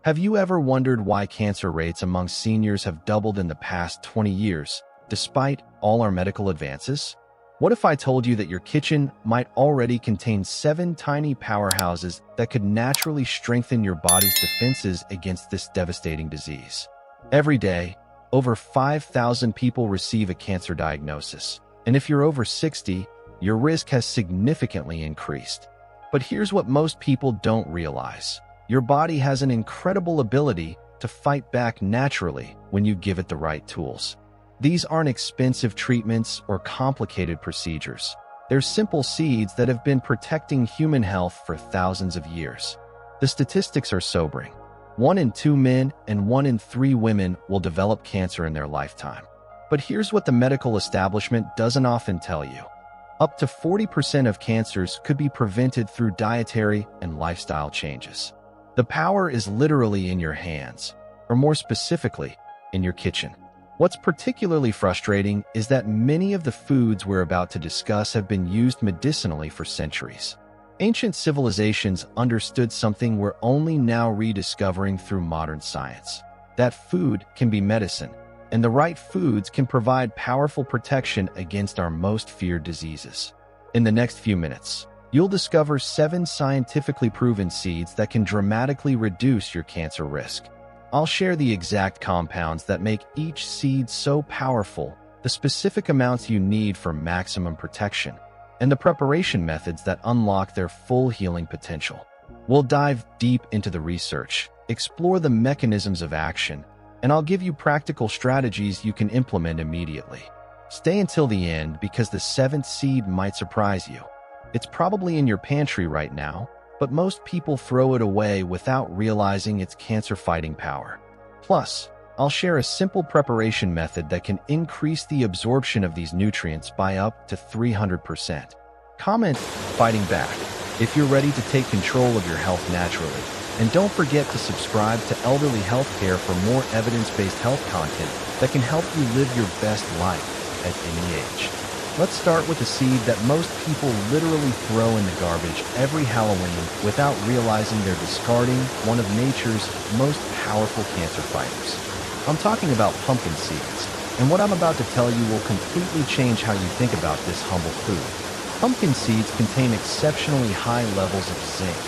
Have you ever wondered why cancer rates among seniors have doubled in the past 20 years, despite all our medical advances? What if I told you that your kitchen might already contain 7 tiny powerhouses that could naturally strengthen your body's defenses against this devastating disease? Every day, over 5,000 people receive a cancer diagnosis, and if you're over 60, your risk has significantly increased. But here's what most people don't realize. Your body has an incredible ability to fight back naturally when you give it the right tools. These aren't expensive treatments or complicated procedures. They're simple seeds that have been protecting human health for thousands of years. The statistics are sobering. 1 in 2 men and 1 in 3 women will develop cancer in their lifetime. But here's what the medical establishment doesn't often tell you. Up to 40% of cancers could be prevented through dietary and lifestyle changes. The power is literally in your hands, or more specifically, in your kitchen. What's particularly frustrating is that many of the foods we're about to discuss have been used medicinally for centuries. Ancient civilizations understood something we're only now rediscovering through modern science: that food can be medicine, and the right foods can provide powerful protection against our most feared diseases. In the next few minutes, you'll discover 7 scientifically proven seeds that can dramatically reduce your cancer risk. I'll share the exact compounds that make each seed so powerful, the specific amounts you need for maximum protection, and the preparation methods that unlock their full healing potential. We'll dive deep into the research, explore the mechanisms of action, and I'll give you practical strategies you can implement immediately. Stay until the end because the 7th seed might surprise you. It's probably in your pantry right now, but most people throw it away without realizing its cancer-fighting power. Plus, I'll share a simple preparation method that can increase the absorption of these nutrients by up to 300%. Comment "Fighting Back" if you're ready to take control of your health naturally. And don't forget to subscribe to Elderly Healthcare for more evidence-based health content that can help you live your best life at any age. Let's start with a seed that most people literally throw in the garbage every Halloween without realizing they're discarding one of nature's most powerful cancer fighters. I'm talking about pumpkin seeds, and what I'm about to tell you will completely change how you think about this humble food. Pumpkin seeds contain exceptionally high levels of zinc,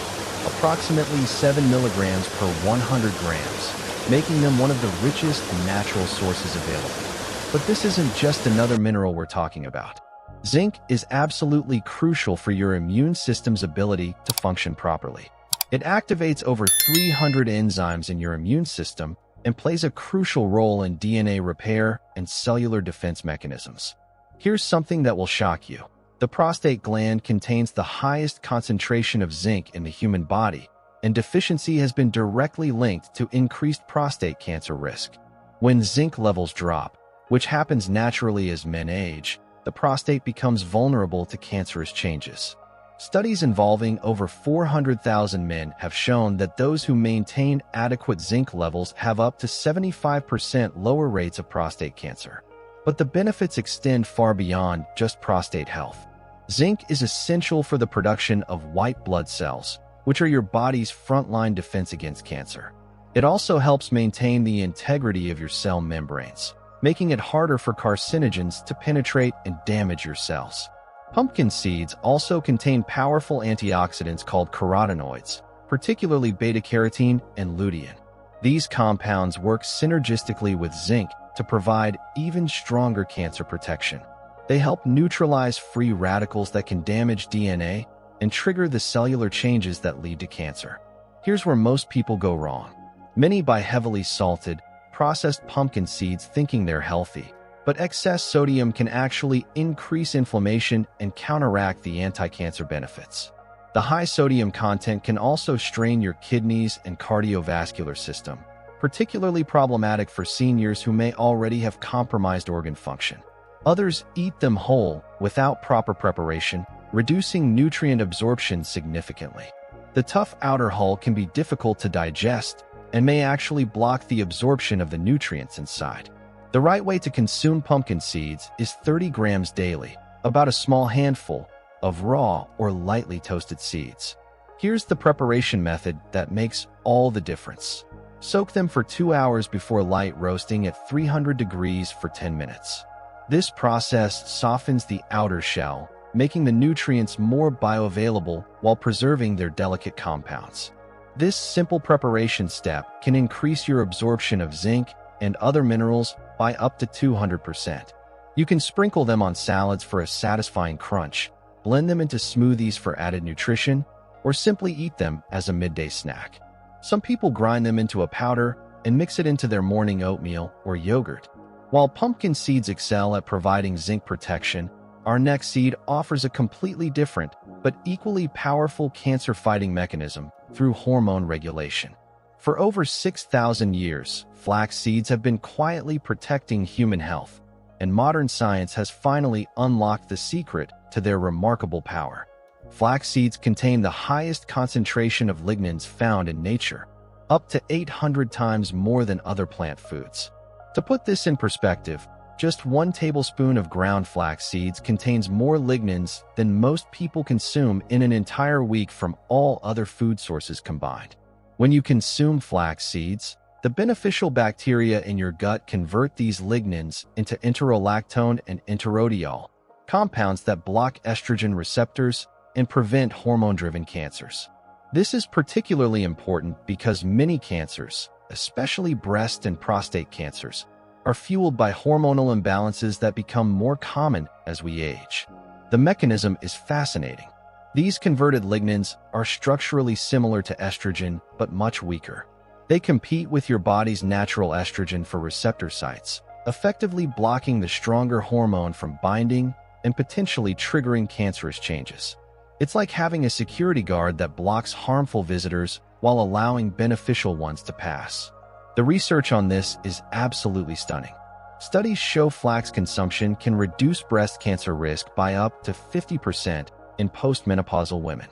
approximately 7 milligrams per 100 grams, making them one of the richest natural sources available. But this isn't just another mineral we're talking about. Zinc is absolutely crucial for your immune system's ability to function properly. It activates over 300 enzymes in your immune system and plays a crucial role in DNA repair and cellular defense mechanisms. Here's something that will shock you. The prostate gland contains the highest concentration of zinc in the human body, and deficiency has been directly linked to increased prostate cancer risk. When zinc levels drop, which happens naturally as men age, the prostate becomes vulnerable to cancerous changes. Studies involving over 400,000 men have shown that those who maintain adequate zinc levels have up to 75% lower rates of prostate cancer. But the benefits extend far beyond just prostate health. Zinc is essential for the production of white blood cells, which are your body's frontline defense against cancer. It also helps maintain the integrity of your cell membranes, making it harder for carcinogens to penetrate and damage your cells. Pumpkin seeds also contain powerful antioxidants called carotenoids, particularly beta-carotene and lutein. These compounds work synergistically with zinc to provide even stronger cancer protection. They help neutralize free radicals that can damage DNA and trigger the cellular changes that lead to cancer. Here's where most people go wrong. Many buy heavily salted, processed pumpkin seeds thinking they're healthy, but excess sodium can actually increase inflammation and counteract the anti-cancer benefits. The high sodium content can also strain your kidneys and cardiovascular system, particularly problematic for seniors who may already have compromised organ function. Others eat them whole without proper preparation, reducing nutrient absorption significantly. The tough outer hull can be difficult to digest and may actually block the absorption of the nutrients inside. The right way to consume pumpkin seeds is 30 grams daily, about a small handful of raw or lightly toasted seeds. Here's the preparation method that makes all the difference. Soak them for 2 hours before light roasting at 300 degrees for 10 minutes. This process softens the outer shell, making the nutrients more bioavailable while preserving their delicate compounds. This simple preparation step can increase your absorption of zinc and other minerals by up to 200%. You can sprinkle them on salads for a satisfying crunch, blend them into smoothies for added nutrition, or simply eat them as a midday snack. Some people grind them into a powder and mix it into their morning oatmeal or yogurt. While pumpkin seeds excel at providing zinc protection, our next seed offers a completely different but equally powerful cancer-fighting mechanism through hormone regulation. For over 6,000 years, flax seeds have been quietly protecting human health, and modern science has finally unlocked the secret to their remarkable power. Flax seeds contain the highest concentration of lignans found in nature, up to 800 times more than other plant foods. To put this in perspective, just 1 tablespoon of ground flax seeds contains more lignans than most people consume in an entire week from all other food sources combined. When you consume flax seeds, the beneficial bacteria in your gut convert these lignans into enterolactone and enterodiol, compounds that block estrogen receptors and prevent hormone-driven cancers. This is particularly important because many cancers, especially breast and prostate cancers, are fueled by hormonal imbalances that become more common as we age. The mechanism is fascinating. These converted lignans are structurally similar to estrogen but much weaker. They compete with your body's natural estrogen for receptor sites, effectively blocking the stronger hormone from binding and potentially triggering cancerous changes. It's like having a security guard that blocks harmful visitors while allowing beneficial ones to pass. The research on this is absolutely stunning. Studies show flax consumption can reduce breast cancer risk by up to 50% in postmenopausal women.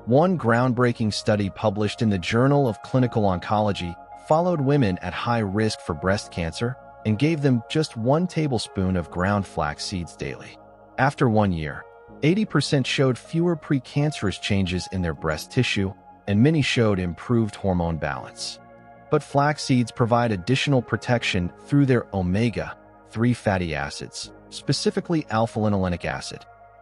One groundbreaking study published in the Journal of Clinical Oncology followed women at high risk for breast cancer and gave them just 1 tablespoon of ground flax seeds daily. After 1 year, 80% showed fewer precancerous changes in their breast tissue, and many showed improved hormone balance. But flax seeds provide additional protection through their omega-3 fatty acids, specifically alpha-linolenic acid.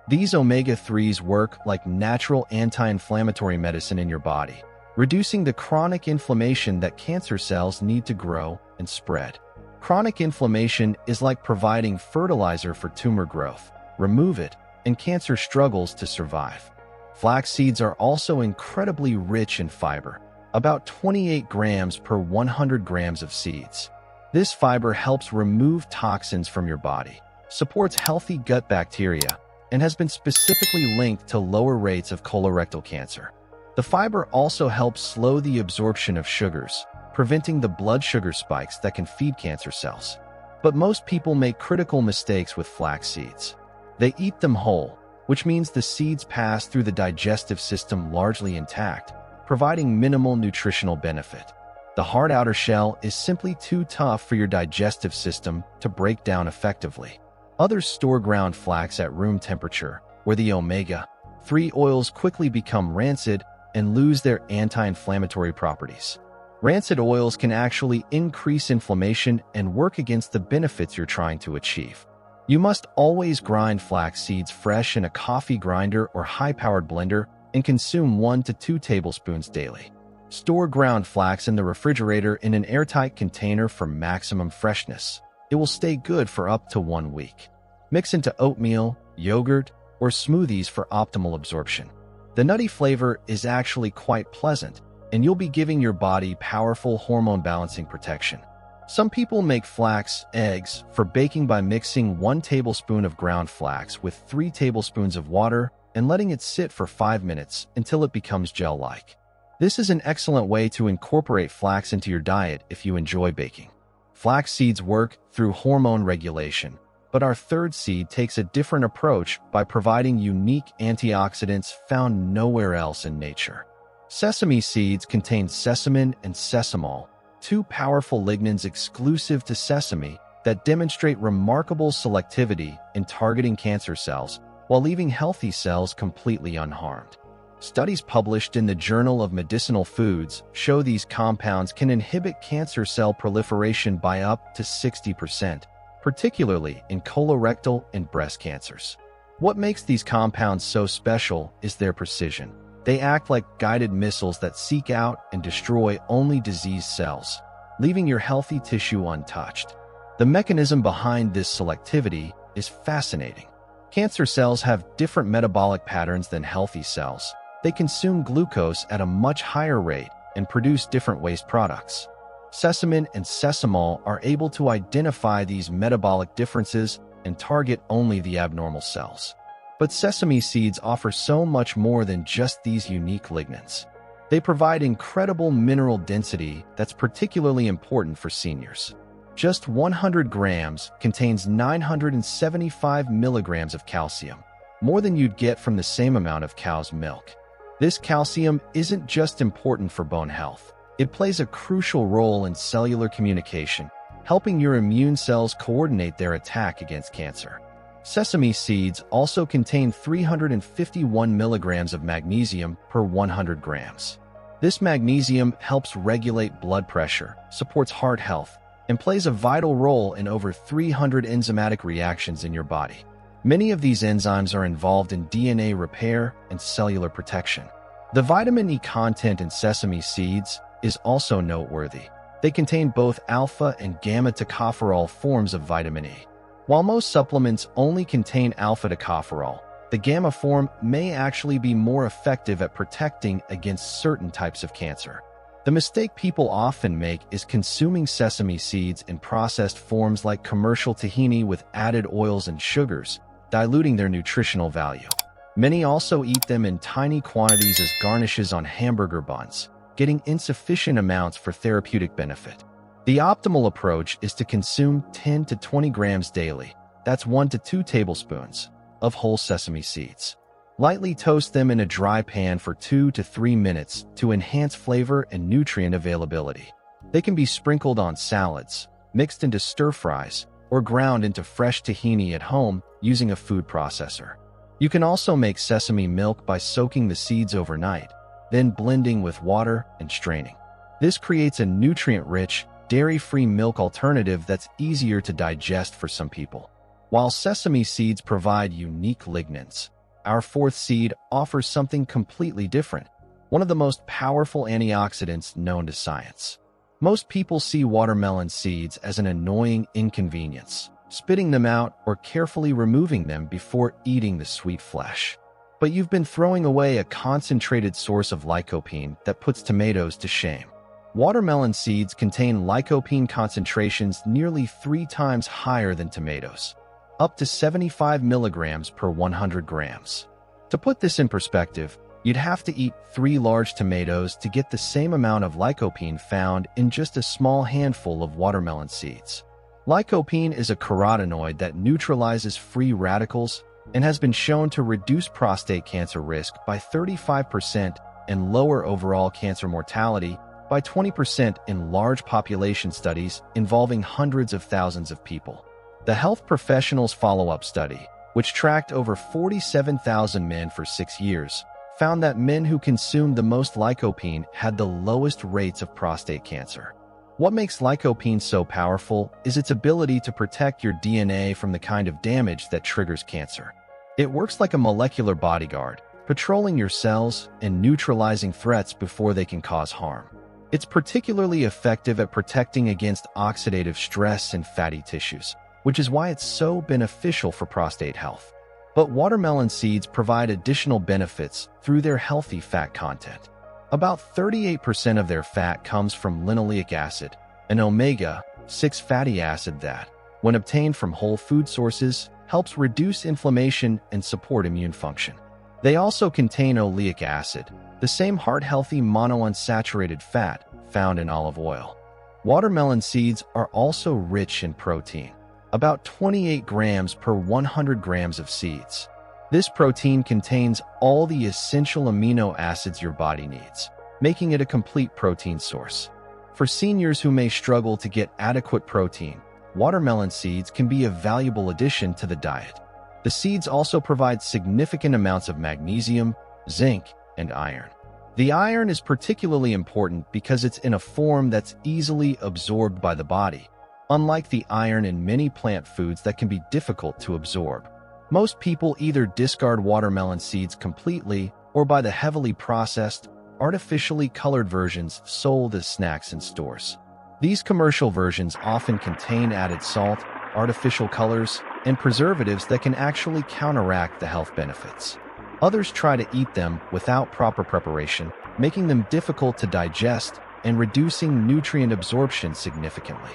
These omega-3s work like natural anti-inflammatory medicine in your body, reducing the chronic inflammation that cancer cells need to grow and spread. Chronic inflammation is like providing fertilizer for tumor growth. Remove it, and cancer struggles to survive. Flax seeds are also incredibly rich in fiber, about 28 grams per 100 grams of seeds. This fiber helps remove toxins from your body, supports healthy gut bacteria, and has been specifically linked to lower rates of colorectal cancer. The fiber also helps slow the absorption of sugars, preventing the blood sugar spikes that can feed cancer cells. But most people make critical mistakes with flax seeds. They eat them whole, which means the seeds pass through the digestive system largely intact, providing minimal nutritional benefit. The hard outer shell is simply too tough for your digestive system to break down effectively. Others store ground flax at room temperature, where the omega-3 oils quickly become rancid and lose their anti-inflammatory properties. Rancid oils can actually increase inflammation and work against the benefits you're trying to achieve. You must always grind flax seeds fresh in a coffee grinder or high-powered blender and consume 1 to 2 tablespoons daily. Store ground flax in the refrigerator in an airtight container for maximum freshness. It will stay good for up to 1 week. Mix into oatmeal, yogurt, or smoothies for optimal absorption. The nutty flavor is actually quite pleasant, and you'll be giving your body powerful hormone-balancing protection. Some people make flax eggs for baking by mixing 1 tablespoon of ground flax with 3 tablespoons of water and letting it sit for 5 minutes until it becomes gel-like. This is an excellent way to incorporate flax into your diet if you enjoy baking. Flax seeds work through hormone regulation, but our third seed takes a different approach by providing unique antioxidants found nowhere else in nature. Sesame seeds contain sesamin and sesamol, 2 powerful lignans exclusive to sesame that demonstrate remarkable selectivity in targeting cancer cells while leaving healthy cells completely unharmed. Studies published in the Journal of Medicinal Foods show these compounds can inhibit cancer cell proliferation by up to 60%, particularly in colorectal and breast cancers. What makes these compounds so special is their precision. They act like guided missiles that seek out and destroy only diseased cells, leaving your healthy tissue untouched. The mechanism behind this selectivity is fascinating. Cancer cells have different metabolic patterns than healthy cells. They consume glucose at a much higher rate and produce different waste products. Sesamin and sesamol are able to identify these metabolic differences and target only the abnormal cells. But sesame seeds offer so much more than just these unique lignans. They provide incredible mineral density that's particularly important for seniors. Just 100 grams contains 975 milligrams of calcium, more than you'd get from the same amount of cow's milk. This calcium isn't just important for bone health. It plays a crucial role in cellular communication, helping your immune cells coordinate their attack against cancer. Sesame seeds also contain 351 milligrams of magnesium per 100 grams. This magnesium helps regulate blood pressure, supports heart health, and plays a vital role in over 300 enzymatic reactions in your body. Many of these enzymes are involved in DNA repair and cellular protection. The vitamin E content in sesame seeds is also noteworthy. They contain both alpha and gamma tocopherol forms of vitamin E. While most supplements only contain alpha tocopherol, the gamma form may actually be more effective at protecting against certain types of cancer. The mistake people often make is consuming sesame seeds in processed forms like commercial tahini with added oils and sugars, diluting their nutritional value. Many also eat them in tiny quantities as garnishes on hamburger buns, getting insufficient amounts for therapeutic benefit. The optimal approach is to consume 10 to 20 grams daily, that's 1 to 2 tablespoons, of whole sesame seeds. Lightly toast them in a dry pan for 2 to 3 minutes to enhance flavor and nutrient availability. They can be sprinkled on salads, mixed into stir-fries, or ground into fresh tahini at home using a food processor. You can also make sesame milk by soaking the seeds overnight, then blending with water and straining. This creates a nutrient-rich, dairy-free milk alternative that's easier to digest for some people. While sesame seeds provide unique lignans, our fourth seed offers something completely different, one of the most powerful antioxidants known to science. Most people see watermelon seeds as an annoying inconvenience, spitting them out or carefully removing them before eating the sweet flesh. But you've been throwing away a concentrated source of lycopene that puts tomatoes to shame. Watermelon seeds contain lycopene concentrations nearly 3 times higher than tomatoes, up to 75 milligrams per 100 grams. To put this in perspective, you'd have to eat 3 large tomatoes to get the same amount of lycopene found in just a small handful of watermelon seeds. Lycopene is a carotenoid that neutralizes free radicals and has been shown to reduce prostate cancer risk by 35% and lower overall cancer mortality by 20% in large population studies involving hundreds of thousands of people. The Health Professionals Follow-Up Study, which tracked over 47,000 men for 6 years, found that men who consumed the most lycopene had the lowest rates of prostate cancer. What makes lycopene so powerful is its ability to protect your DNA from the kind of damage that triggers cancer. It works like a molecular bodyguard, patrolling your cells and neutralizing threats before they can cause harm. It's particularly effective at protecting against oxidative stress in fatty tissues, which is why it's so beneficial for prostate health. But watermelon seeds provide additional benefits through their healthy fat content. About 38% of their fat comes from linoleic acid, an omega-6 fatty acid that, when obtained from whole food sources, helps reduce inflammation and support immune function. They also contain oleic acid, the same heart-healthy monounsaturated fat found in olive oil. Watermelon seeds are also rich in protein, about 28 grams per 100 grams of seeds. This protein contains all the essential amino acids your body needs, making it a complete protein source. For seniors who may struggle to get adequate protein, watermelon seeds can be a valuable addition to the diet. The seeds also provide significant amounts of magnesium, zinc, and iron. The iron is particularly important because it's in a form that's easily absorbed by the body, unlike the iron in many plant foods that can be difficult to absorb. Most people either discard watermelon seeds completely or buy the heavily processed, artificially colored versions sold as snacks in stores. These commercial versions often contain added salt, artificial colors, and preservatives that can actually counteract the health benefits. Others try to eat them without proper preparation, making them difficult to digest and reducing nutrient absorption significantly.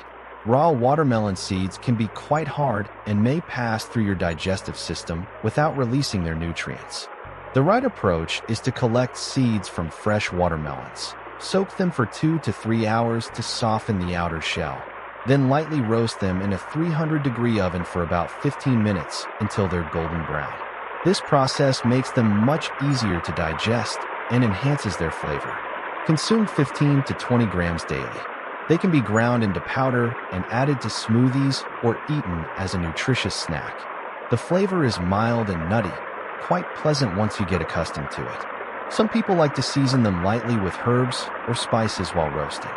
Raw watermelon seeds can be quite hard and may pass through your digestive system without releasing their nutrients. The right approach is to collect seeds from fresh watermelons. Soak them for 2 to 3 hours to soften the outer shell. Then lightly roast them in a 300-degree oven for about 15 minutes until they're golden brown. This process makes them much easier to digest and enhances their flavor. Consume 15 to 20 grams daily. They can be ground into powder and added to smoothies or eaten as a nutritious snack. The flavor is mild and nutty, quite pleasant once you get accustomed to it. Some people like to season them lightly with herbs or spices while roasting.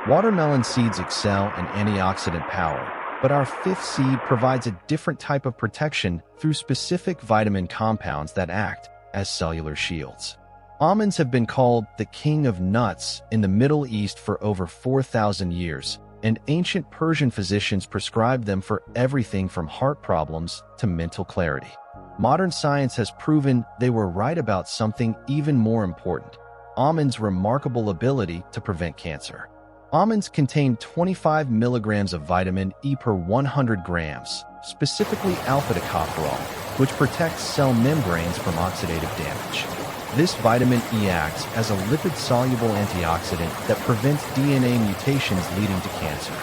Watermelon seeds excel in antioxidant power, but our fifth seed provides a different type of protection through specific vitamin compounds that act as cellular shields. Almonds have been called the king of nuts in the Middle East for over 4,000 years, and ancient Persian physicians prescribed them for everything from heart problems to mental clarity. Modern science has proven they were right about something even more important: almonds' remarkable ability to prevent cancer. Almonds contain 25 milligrams of vitamin E per 100 grams, specifically alpha-tocopherol, which protects cell membranes from oxidative damage. This vitamin E acts as a lipid-soluble antioxidant that prevents DNA mutations leading to cancer.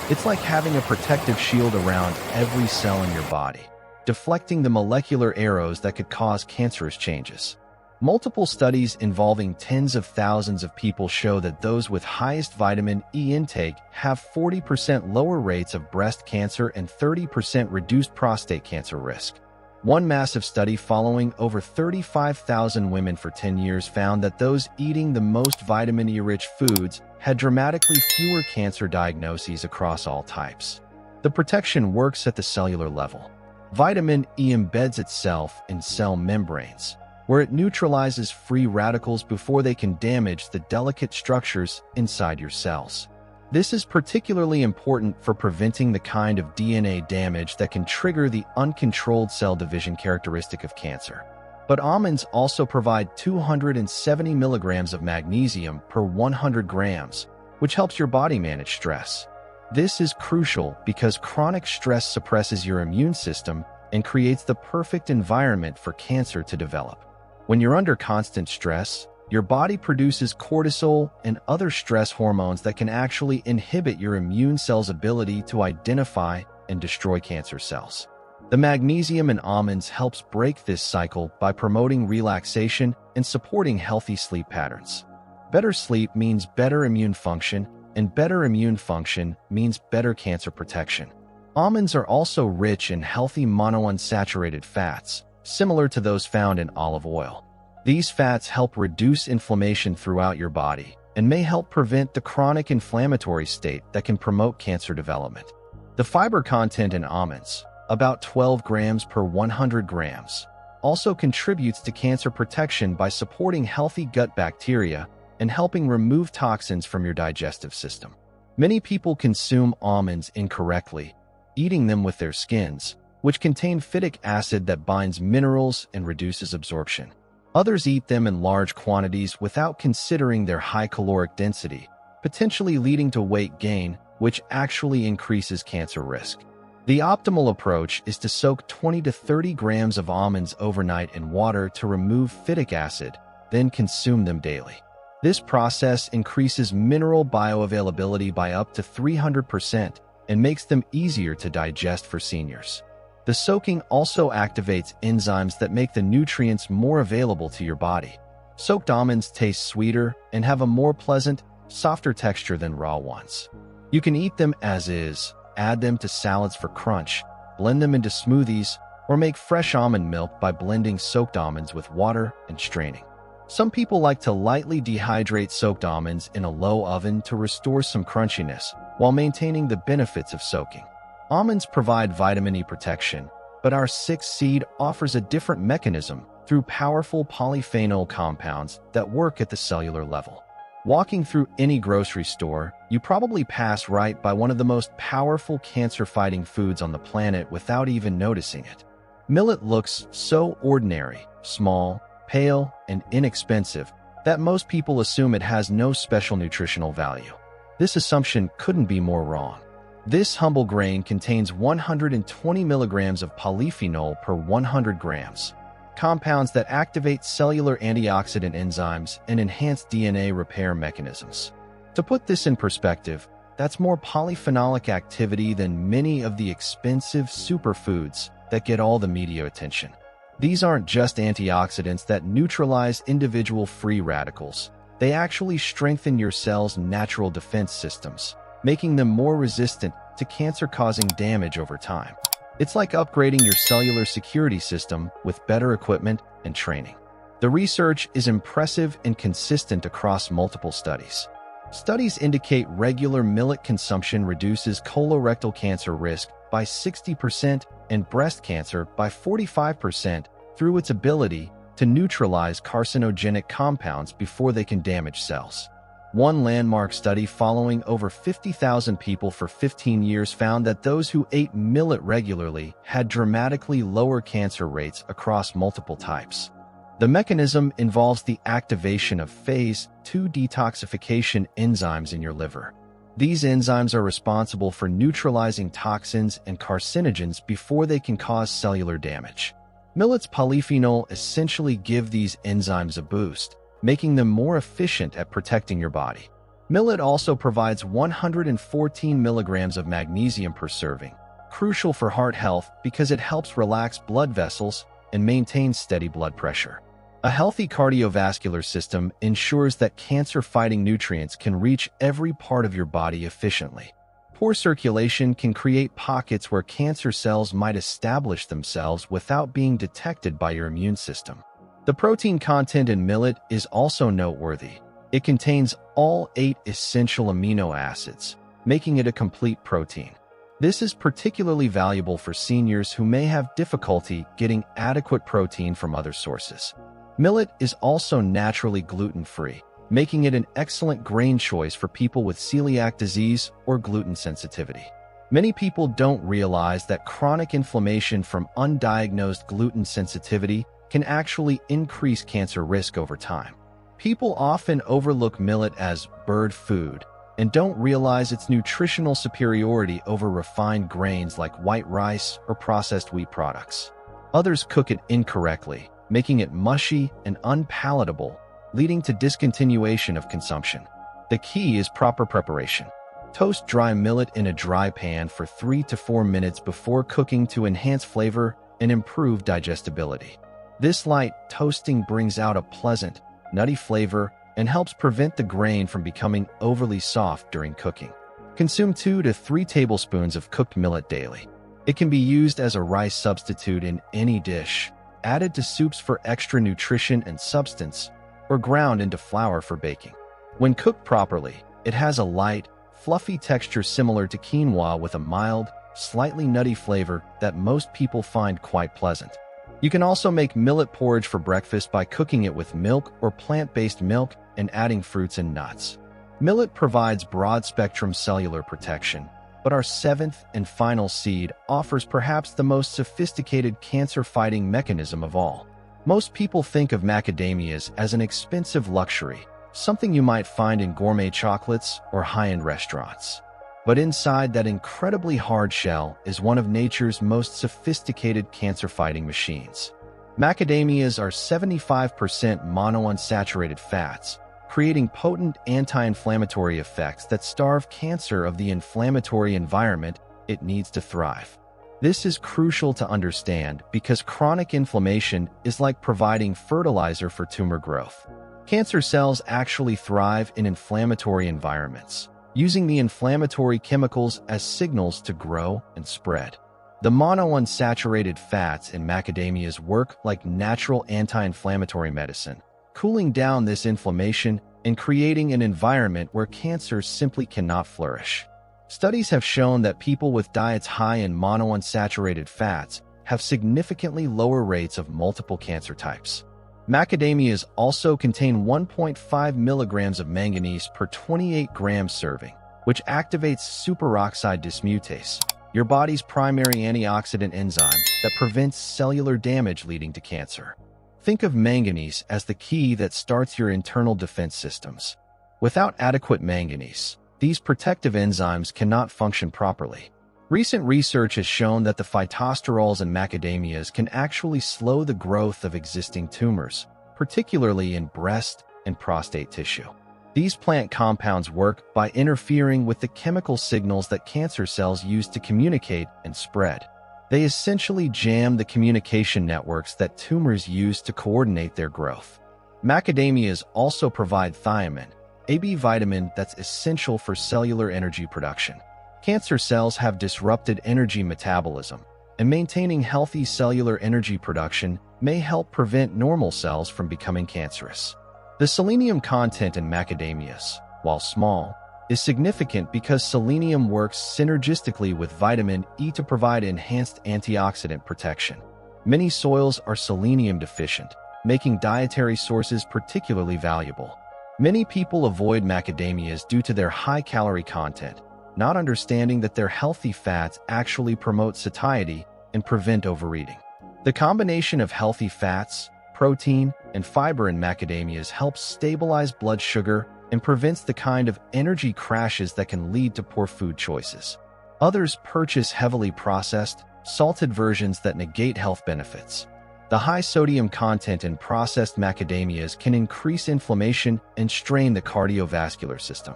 It's like having a protective shield around every cell in your body, deflecting the molecular arrows that could cause cancerous changes. Multiple studies involving tens of thousands of people show that those with highest vitamin E intake have 40% lower rates of breast cancer and 30% reduced prostate cancer risk. One massive study following over 35,000 women for 10 years found that those eating the most vitamin E-rich foods had dramatically fewer cancer diagnoses across all types. The protection works at the cellular level. Vitamin E embeds itself in cell membranes, where it neutralizes free radicals before they can damage the delicate structures inside your cells. This is particularly important for preventing the kind of DNA damage that can trigger the uncontrolled cell division characteristic of cancer. But almonds also provide 270 milligrams of magnesium per 100 grams, which helps your body manage stress. This is crucial because chronic stress suppresses your immune system and creates the perfect environment for cancer to develop. When you're under constant stress, your body produces cortisol and other stress hormones that can actually inhibit your immune cell's ability to identify and destroy cancer cells. The magnesium in almonds helps break this cycle by promoting relaxation and supporting healthy sleep patterns. Better sleep means better immune function, and better immune function means better cancer protection. Almonds are also rich in healthy monounsaturated fats, similar to those found in olive oil. These fats help reduce inflammation throughout your body and may help prevent the chronic inflammatory state that can promote cancer development. The fiber content in almonds, about 12 grams per 100 grams, also contributes to cancer protection by supporting healthy gut bacteria and helping remove toxins from your digestive system. Many people consume almonds incorrectly, eating them with their skins, which contain phytic acid that binds minerals and reduces absorption. Others eat them in large quantities without considering their high caloric density, potentially leading to weight gain, which actually increases cancer risk. The optimal approach is to soak 20 to 30 grams of almonds overnight in water to remove phytic acid, then consume them daily. This process increases mineral bioavailability by up to 300% and makes them easier to digest for seniors. The soaking also activates enzymes that make the nutrients more available to your body. Soaked almonds taste sweeter and have a more pleasant, softer texture than raw ones. You can eat them as is, add them to salads for crunch, blend them into smoothies, or make fresh almond milk by blending soaked almonds with water and straining. Some people like to lightly dehydrate soaked almonds in a low oven to restore some crunchiness while maintaining the benefits of soaking. Almonds provide vitamin E protection, but our sixth seed offers a different mechanism through powerful polyphenol compounds that work at the cellular level. Walking through any grocery store, you probably pass right by one of the most powerful cancer-fighting foods on the planet without even noticing it. Millet looks so ordinary, small, pale, and inexpensive that most people assume it has no special nutritional value. This assumption couldn't be more wrong. This humble grain contains 120 milligrams of polyphenol per 100 grams, compounds that activate cellular antioxidant enzymes and enhance DNA repair mechanisms. To put this in perspective, that's more polyphenolic activity than many of the expensive superfoods that get all the media attention. These aren't just antioxidants that neutralize individual free radicals. They actually strengthen your cell's natural defense systems, making them more resistant to cancer-causing damage over time. It's like upgrading your cellular security system with better equipment and training. The research is impressive and consistent across multiple studies. Studies indicate regular millet consumption reduces colorectal cancer risk by 60% and breast cancer by 45% through its ability to neutralize carcinogenic compounds before they can damage cells. One landmark study following over 50,000 people for 15 years found that those who ate millet regularly had dramatically lower cancer rates across multiple types. The mechanism involves the activation of phase 2 detoxification enzymes in your liver. These enzymes are responsible for neutralizing toxins and carcinogens before they can cause cellular damage. Millet's polyphenol essentially give these enzymes a boost, making them more efficient at protecting your body. Millet also provides 114 milligrams of magnesium per serving, crucial for heart health because it helps relax blood vessels and maintain steady blood pressure. A healthy cardiovascular system ensures that cancer-fighting nutrients can reach every part of your body efficiently. Poor circulation can create pockets where cancer cells might establish themselves without being detected by your immune system. The protein content in millet is also noteworthy. It contains all 8 essential amino acids, making it a complete protein. This is particularly valuable for seniors who may have difficulty getting adequate protein from other sources. Millet is also naturally gluten-free, making it an excellent grain choice for people with celiac disease or gluten sensitivity. Many people don't realize that chronic inflammation from undiagnosed gluten sensitivity can actually increase cancer risk over time. People often overlook millet as bird food and don't realize its nutritional superiority over refined grains like white rice or processed wheat products. Others cook it incorrectly, making it mushy and unpalatable, leading to discontinuation of consumption. The key is proper preparation. Toast dry millet in a dry pan for 3 to 4 minutes before cooking to enhance flavor and improve digestibility. This light toasting brings out a pleasant, nutty flavor and helps prevent the grain from becoming overly soft during cooking. Consume 2 to 3 tablespoons of cooked millet daily. It can be used as a rice substitute in any dish, added to soups for extra nutrition and substance, or ground into flour for baking. When cooked properly, it has a light, fluffy texture similar to quinoa with a mild, slightly nutty flavor that most people find quite pleasant. You can also make millet porridge for breakfast by cooking it with milk or plant-based milk and adding fruits and nuts. Millet provides broad-spectrum cellular protection, but our 7th and final seed offers perhaps the most sophisticated cancer-fighting mechanism of all. Most people think of macadamias as an expensive luxury, something you might find in gourmet chocolates or high-end restaurants. But inside that incredibly hard shell is one of nature's most sophisticated cancer-fighting machines. Macadamias are 75% monounsaturated fats, creating potent anti-inflammatory effects that starve cancer of the inflammatory environment it needs to thrive. This is crucial to understand because chronic inflammation is like providing fertilizer for tumor growth. Cancer cells actually thrive in inflammatory environments, using the inflammatory chemicals as signals to grow and spread. The monounsaturated fats in macadamias work like natural anti-inflammatory medicine, cooling down this inflammation and creating an environment where cancer simply cannot flourish. Studies have shown that people with diets high in monounsaturated fats have significantly lower rates of multiple cancer types. Macadamias also contain 1.5 milligrams of manganese per 28 grams serving, which activates superoxide dismutase, your body's primary antioxidant enzyme that prevents cellular damage leading to cancer. Think of manganese as the key that starts your internal defense systems. Without adequate manganese, these protective enzymes cannot function properly. Recent research has shown that the phytosterols in macadamias can actually slow the growth of existing tumors, particularly in breast and prostate tissue. These plant compounds work by interfering with the chemical signals that cancer cells use to communicate and spread. They essentially jam the communication networks that tumors use to coordinate their growth. Macadamias also provide thiamine, a B vitamin that's essential for cellular energy production. Cancer cells have disrupted energy metabolism, and maintaining healthy cellular energy production may help prevent normal cells from becoming cancerous. The selenium content in macadamias, while small, is significant because selenium works synergistically with vitamin E to provide enhanced antioxidant protection. Many soils are selenium deficient, making dietary sources particularly valuable. Many people avoid macadamias due to their high-calorie content, not understanding that their healthy fats actually promote satiety and prevent overeating. The combination of healthy fats, protein, and fiber in macadamias helps stabilize blood sugar and prevents the kind of energy crashes that can lead to poor food choices. Others purchase heavily processed, salted versions that negate health benefits. The high sodium content in processed macadamias can increase inflammation and strain the cardiovascular system.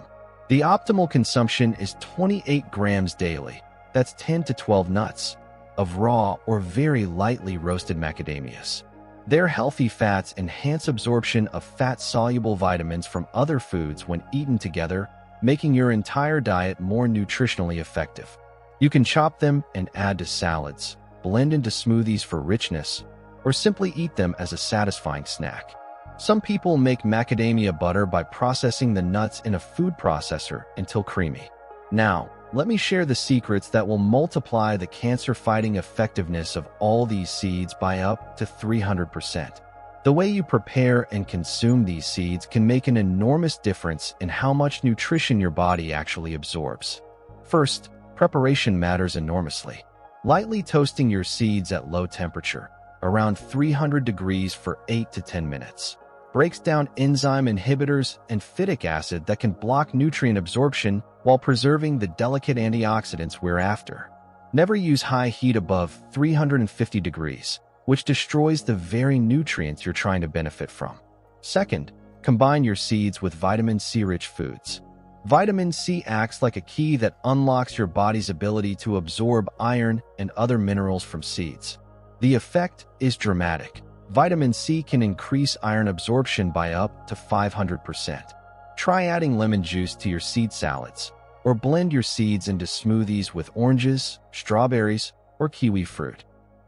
The optimal consumption is 28 grams daily, that's 10 to 12 nuts, of raw or very lightly roasted macadamias. Their healthy fats enhance absorption of fat-soluble vitamins from other foods when eaten together, making your entire diet more nutritionally effective. You can chop them and add to salads, blend into smoothies for richness, or simply eat them as a satisfying snack. Some people make macadamia butter by processing the nuts in a food processor until creamy. Now, let me share the secrets that will multiply the cancer-fighting effectiveness of all these seeds by up to 300%. The way you prepare and consume these seeds can make an enormous difference in how much nutrition your body actually absorbs. First, preparation matters enormously. Lightly toasting your seeds at low temperature, around 300 degrees for 8 to 10 minutes, breaks down enzyme inhibitors and phytic acid that can block nutrient absorption while preserving the delicate antioxidants we're after. Never use high heat above 350 degrees, which destroys the very nutrients you're trying to benefit from. Second, combine your seeds with vitamin C-rich foods. Vitamin C acts like a key that unlocks your body's ability to absorb iron and other minerals from seeds. The effect is dramatic. Vitamin C can increase iron absorption by up to 500%. Try adding lemon juice to your seed salads, or blend your seeds into smoothies with oranges, strawberries, or kiwi fruit.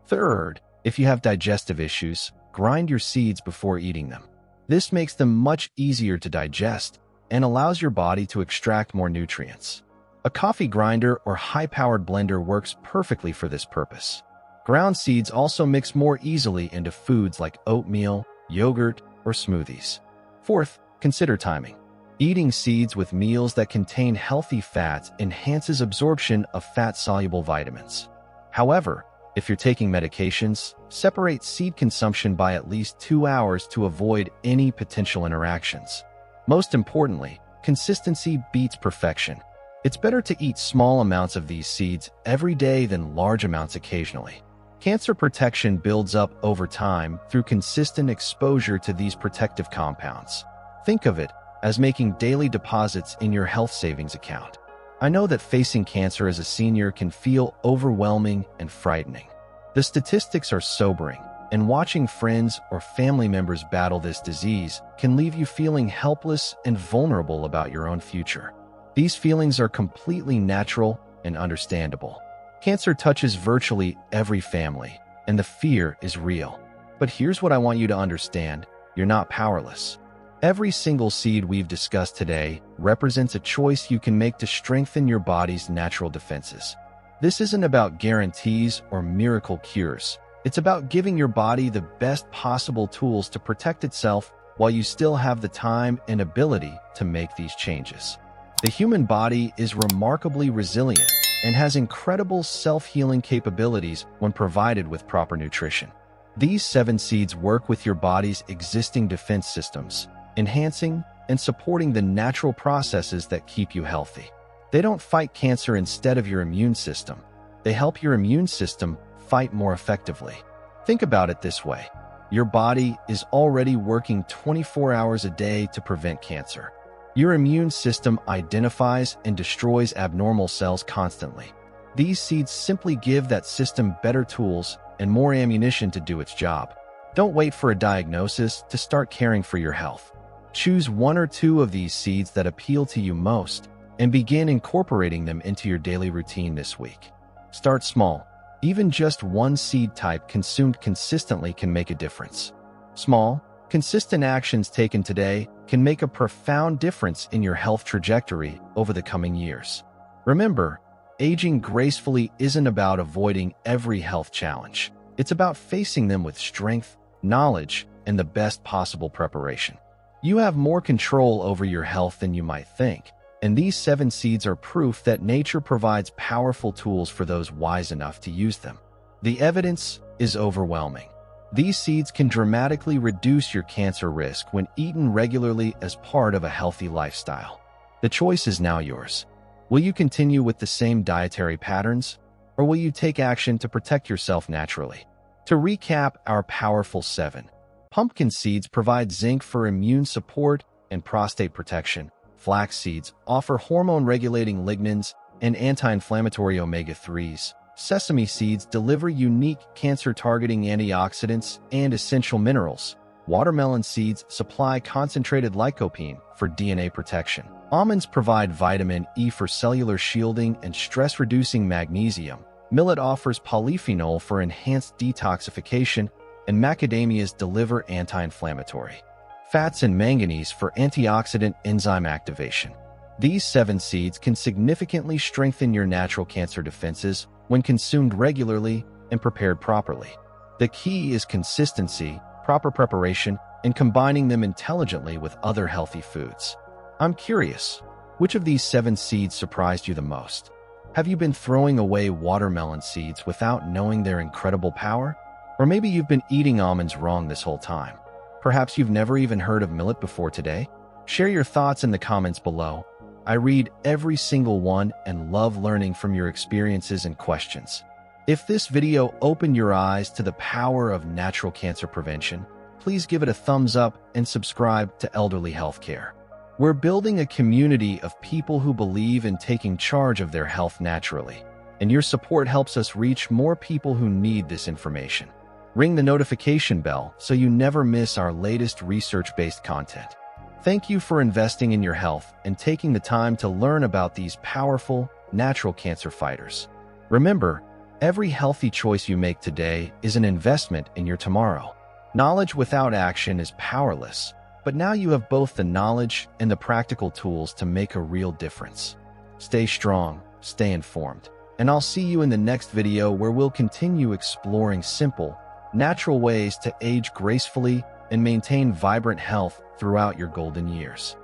Third, if you have digestive issues, grind your seeds before eating them. This makes them much easier to digest and allows your body to extract more nutrients. A coffee grinder or high-powered blender works perfectly for this purpose. Ground seeds also mix more easily into foods like oatmeal, yogurt, or smoothies. Fourth, consider timing. Eating seeds with meals that contain healthy fats enhances absorption of fat-soluble vitamins. However, if you're taking medications, separate seed consumption by at least 2 hours to avoid any potential interactions. Most importantly, consistency beats perfection. It's better to eat small amounts of these seeds every day than large amounts occasionally. Cancer protection builds up over time through consistent exposure to these protective compounds. Think of it as making daily deposits in your health savings account. I know that facing cancer as a senior can feel overwhelming and frightening. The statistics are sobering, and watching friends or family members battle this disease can leave you feeling helpless and vulnerable about your own future. These feelings are completely natural and understandable. Cancer touches virtually every family, and the fear is real. But here's what I want you to understand. you're not powerless. Every single seed we've discussed today represents a choice you can make to strengthen your body's natural defenses. This isn't about guarantees or miracle cures. It's about giving your body the best possible tools to protect itself while you still have the time and ability to make these changes. The human body is remarkably resilient and has incredible self-healing capabilities when provided with proper nutrition. These 7 seeds work with your body's existing defense systems, enhancing and supporting the natural processes that keep you healthy. They don't fight cancer instead of your immune system. They help your immune system fight more effectively. Think about it this way. Your body is already working 24 hours a day to prevent cancer. Your immune system identifies and destroys abnormal cells constantly. These seeds simply give that system better tools and more ammunition to do its job. Don't wait for a diagnosis to start caring for your health. Choose 1 or 2 of these seeds that appeal to you most and begin incorporating them into your daily routine this week. Start small. Even just 1 seed type consumed consistently can make a difference. Small, consistent actions taken today can make a profound difference in your health trajectory over the coming years. Remember, aging gracefully isn't about avoiding every health challenge. It's about facing them with strength, knowledge, and the best possible preparation. You have more control over your health than you might think, and these 7 seeds are proof that nature provides powerful tools for those wise enough to use them. The evidence is overwhelming. These seeds can dramatically reduce your cancer risk when eaten regularly as part of a healthy lifestyle. The choice is now yours. Will you continue with the same dietary patterns, or will you take action to protect yourself naturally? To recap our powerful 7, pumpkin seeds provide zinc for immune support and prostate protection. Flax seeds offer hormone-regulating lignans and anti-inflammatory omega-3s. Sesame seeds deliver unique cancer-targeting antioxidants and essential minerals. Watermelon seeds supply concentrated lycopene for DNA protection. Almonds provide vitamin E for cellular shielding and stress-reducing magnesium. Millet offers polyphenol for enhanced detoxification, and macadamias deliver anti-inflammatory fats and manganese for antioxidant enzyme activation. These 7 seeds can significantly strengthen your natural cancer defenses when consumed regularly and prepared properly. The key is consistency, proper preparation, and combining them intelligently with other healthy foods. I'm curious, which of these 7 seeds surprised you the most? Have you been throwing away watermelon seeds without knowing their incredible power? Or maybe you've been eating almonds wrong this whole time. Perhaps you've never even heard of millet before today? Share your thoughts in the comments below. I read every single one and love learning from your experiences and questions. If this video opened your eyes to the power of natural cancer prevention, please give it a thumbs up and subscribe to Elderly Healthcare. We're building a community of people who believe in taking charge of their health naturally, and your support helps us reach more people who need this information. Ring the notification bell so you never miss our latest research-based content. Thank you for investing in your health and taking the time to learn about these powerful, natural cancer fighters. Remember, every healthy choice you make today is an investment in your tomorrow. Knowledge without action is powerless, but now you have both the knowledge and the practical tools to make a real difference. Stay strong, stay informed, and I'll see you in the next video where we'll continue exploring simple, natural ways to age gracefully and maintain vibrant health throughout your golden years.